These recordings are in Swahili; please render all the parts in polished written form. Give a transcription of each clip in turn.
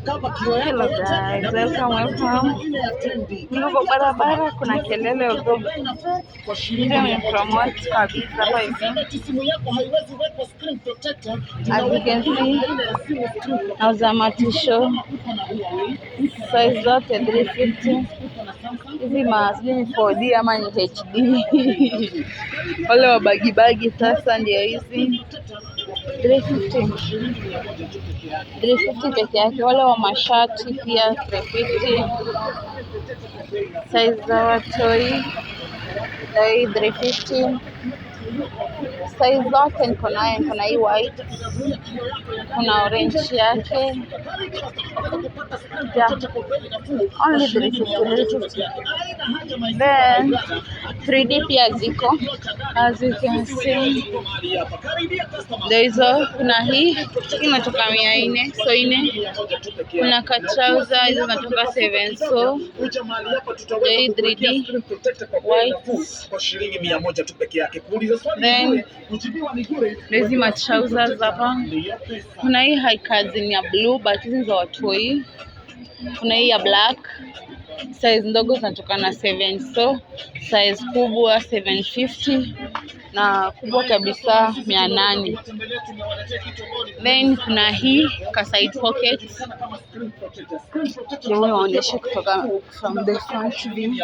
Hello guys, welcome. Niko kwa barabara, kuna kelele huko. Ndio nimepromote kabisa hapa hivi. As you can see, nauza matisho size zote 350. Hizi sijui ni 4D ama ni HD. Wale wa bagi sasa ndio hizi 350 peke yake. Wale wa mashati pia 350. Size za watoi 350. Size zote niko nayo. Kuna hii white, kuna orange yake, yeah. Only 350. Then 3D pia ziko, as you can see. There is kuna hii inatoka 400, so ine. Kuna ka trouser hizo zinatoka 7, so hii 3D white kwa shilingi 100 tu peke yake. Then hizi ma trousers hapa. Kuna hii high cousin ya blue but hizi za watoi. Kuna hii ya black. Size ndogo zinatoka na 7, so size kubwa 750 na kubwa kabisa 800. Then kuna hii ka side pocket. Nimeonyesha kutoka from the front view.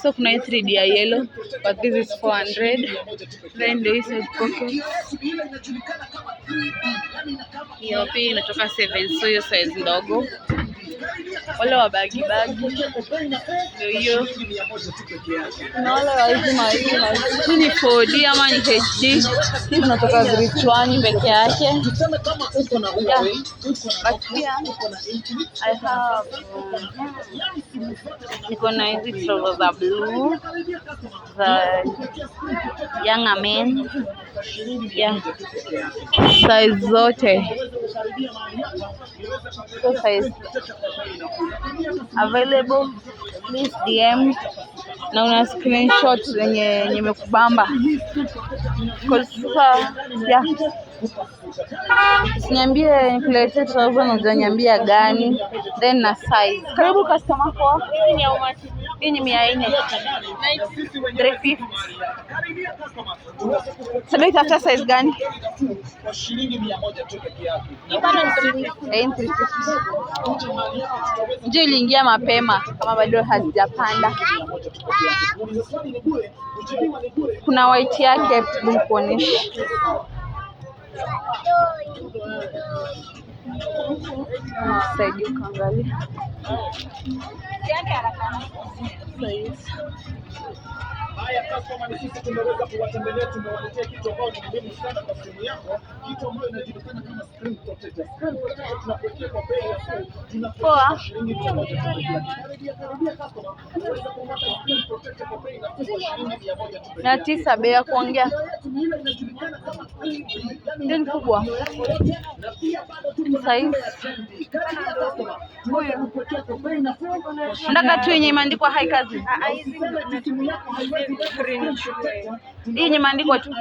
So kuna hii 3D ya yellow but this is 400. Then there is side pocket. Hiyo pia inatoka 7, so hiyo size ndogo. Wale wa bagi ndio hiyo. Na wale wa hizi hii ni 4D ama ni HD. Hizi zinatoka Zirichwani peke yake. Yeah. But here I have niko na hizi trousers za blue za young men. Yeah. Size zote. So size available, please DM na una screenshot zenye nimekubamba. Sasa yeah. Usiniambie nikuletee trouser na unaniambia gani, then na size. Karibu customer kwa. Hii ni 400. 350. Sabi tafuta size gani? Kwa shilingi 100 tu peke yake. 350. Ndio iliingia mapema kama bado hazijapanda. Kuna white yake nikuonesha. Saidi ukaangalia. Haya customer, ni sisi tumeweza kuwatembelea, tumewaletea kitu ambacho ni muhimu sana kwa simu yako, kitu ambacho inajulikana kama screen protector. Screen protector tunakuwekea kwa bei nafuu, tunakuwekea shilingi 100. Karibia customer, unaweza kupata screen protector kwa bei nafuu kwa shilingi 100. Na 9 bei ya kuongea. Ndio kubwa. Size. Ndaka tu yenye imeandikwa high cousin. Hii yenye imeandikwa tu.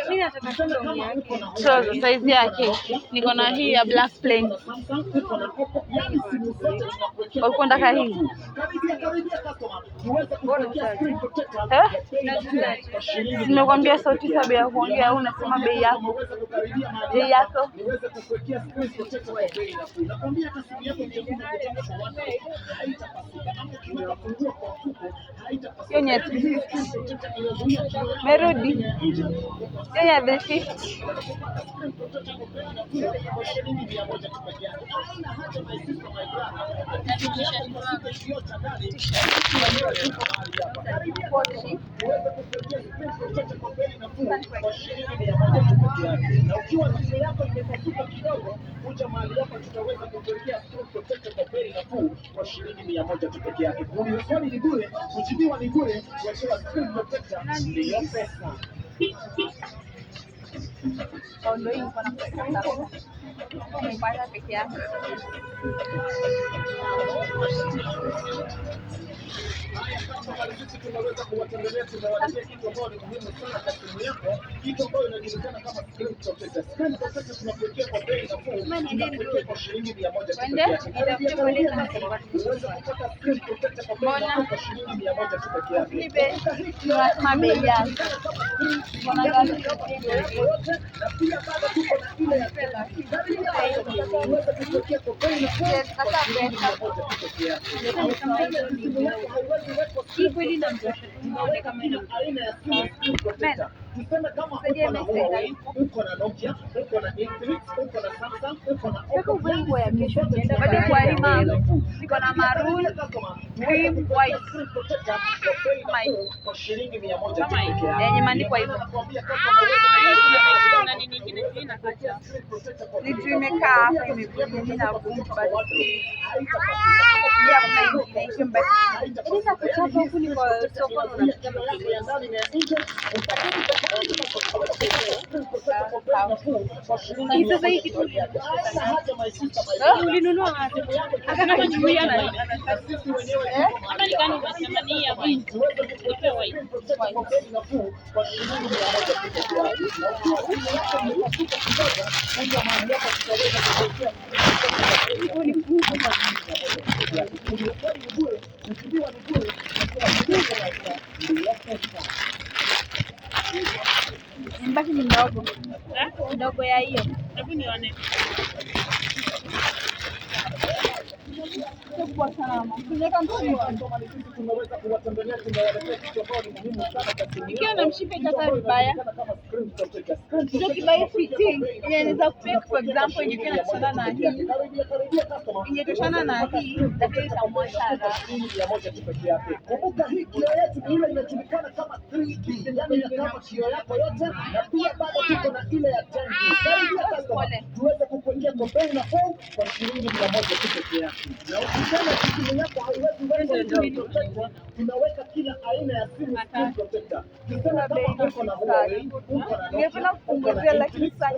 Mimi nataka toni yake. So size yake niko na hii ya black plain. Ulikuwa ndaka hii? Nimekwambia sauti sababu ya kuongea au unasema bei yako? Bei yako? Hiyo ni 350. Merudi. Hiyo ni 350. Na ukiwa simu yako imepasuka kidogo, kuja mahali hapa tutaweza kukuwekea screen protector kwa bei nafuu kwa shilingi 100 tu peke yake. Kuuliza swali ni bure, kujibiwa ni bure, kuwekewa screen protector ndio pesa. Ndio hii kwa nafasi. Nimepata peke yake. Sisi tunaweza kuwatembelea, tunawaletea kitu ambacho ni muhimu sana kwa simu yako, kitu ambacho inajulikana kama screen protector. Screen protector tunakuwekea kwa bei nafuu, tunakuwekea kwa shilingi 100 tu pekee yake. Unaweza kupata screen protector kwa bei nafuu kwa shilingi 100 tu pekee yake. Tunasema bei yake. Na pia bado tuko na ile ya fedha. Unaweza kupokea kwa bei nafuu kwa shilingi 100 tu pekee yake. Simu yako haiwezi wekwa screen aina ya simu screen protector. Tuseme kama uko na Huawei, uko na Nokia, uko na Infinix, uko na Samsung, uko na Oppo, Bado kwa ima niko na maroon, cream, white. Kwa shilingi 100 tu pekee yake. Yenye maandiko hivyo. Ni tumekaa hapa imekuja na vumbi bado. Ya kuna ingine mbaya. Sasa kutoka huku ni kwa soko na sasa hii kitu ulinunua wapi? Akana kujuia na kama ni gani unasema ni ya white upe white kwa shilingi 100 tu pekee yake. Mbaki ni ndogo ndogo ya hiyo. Hebu nione kubwa sana mama. Tunaweka mshipe. Tunaweza kuwatembelea, tunawaletea kitu ambacho ni muhimu sana kwa simu. Ikiwa na mshipe kata vibaya. Ndio kibai fitting. Inaweza kupeka for example yenye inatoshana na hii. Inatoshana na hii lakini itamwasha haraka. Kumbuka hii kioo yetu ni ile inajulikana kama 3D. Yaani ni kama kioo yako yote na pia bado tuko na ile ya 10D. Karibia customer. Tuweze kukuwekea kwa bei nafuu kwa shilingi 100 tu pekee yake. Na ukisema simu yako haiwezi weka screen protector, tunaweka kila aina ya simu screen protector. Tuseme kama uko na Huawei, uko na Ningependa kupunguzia lakini sasa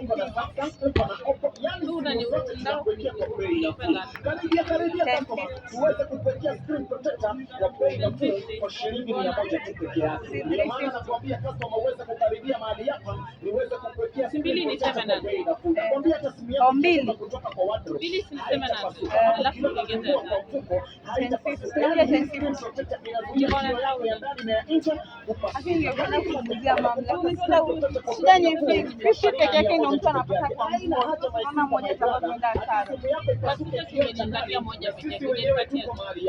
hivi karibia tuweze kukuwekea screen protector kwa bei nafuu kwa shilingi 100 tu pekee yake. Ndio maana nakwambia customer uweze kukaribia mahali hapa niweze kukuwekea screen protector kwa bei nafuu. Nakwambia hata simu yako kutoka kwa wardrobe. Bili sinisema na alafu niongeze lakini ningependa kupunguzia mamlaka. Shida ni fishi peke yake ndio mtu anapata kwa mama moja kama kwenda hasara.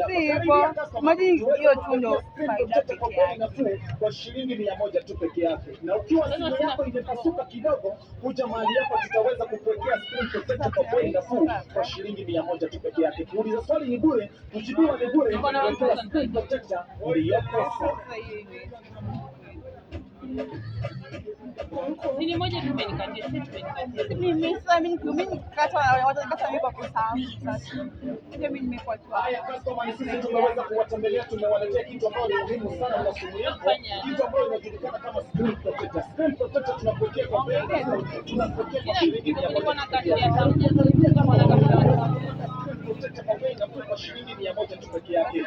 Si hivyo, maji hiyo tu ndio faida peke yake. Kwa shilingi 100 tu peke yake. Na ukiwa simu yako imepasuka kidogo, kuja mahali hapa tutaweza kukuwekea screen protector kwa bei nafuu kwa shilingi 100 tu peke yake. Kuuliza swali ni bure, kujibiwa ni bure. Screen protector ndio pesa. Nini moja tumenikatia mimi sasa mimi nikikata watakata mimi kwa kusahau sasa. Ndio mimi nimekuwa tu. Haya customer, sisi tumeweza kuwatembelea, tumewaletea kitu ambacho ni muhimu sana kwa simu yako, kitu ambacho inajulikana kama screen protector. Screen protector tunakuwekea kwa bei nafuu, tunakuwekea kwa shilingi 100 kwa shilingi 100 tu pekee yake.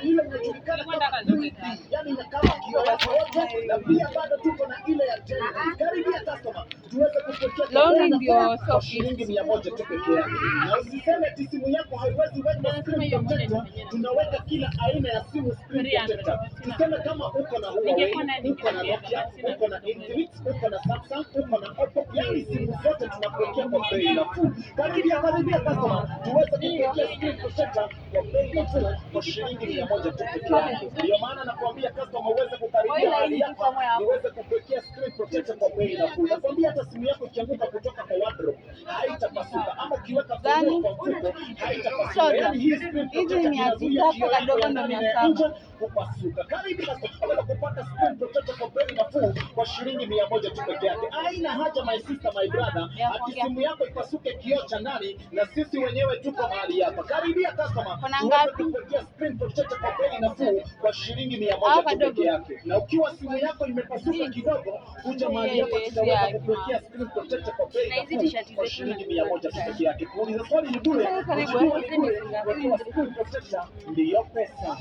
Ile inajulikana kama 3D, yani ni kama kioo yako yote na pia bado tuko na ile ya 10D. Karibia customer, tuweze kupokea kwa shilingi 100 tu pekee yake. Na usiseme ati simu yako haiwezi weka screen protector, tunaweka kila aina ya simu screen protector. Tuseme kama uko na Huawei, uko na Nokia, uko na Infinix, uko na Samsung, uko na Oppo, yani simu zote tunakuwekea kwa bei nafuu. Karibia customer, tuweze kupokea screen protector kwa bei nafuu kwa shilingi 100 tu pekee yake. Ndio maana nakwambia customer uweze kukaribia mahali hapa niweze kukuwekea screen protector kwa bei nafuu. Nakwambia hata simu yako ikianguka kutoka kwa wardrobe haitapasuka, ama ukiweka kwa mfuko haitapasuka. Yani hii screen protector inazuia kioo kadogo ndo kupasuka. Karibu sasa kupata screen protector kwa bei nafuu kwa shilingi 100 tu pekee yake. Haina haja my sister, my brother, ati simu yako ipasuke kioo cha ndani, na sisi wenyewe tuko mahali hapa. Karibia customer, tunakupatia screen protector kwa bei nafuu kwa shilingi 100 tu pekee yake. Na ukiwa simu yako imepasuka kidogo, kuja mahali hapa tutaweza kukuwekea screen protector kwa bei nafuu kwa shilingi 100 tu pekee yake. Kuuliza swali ni bure. Screen protector ndio pesa.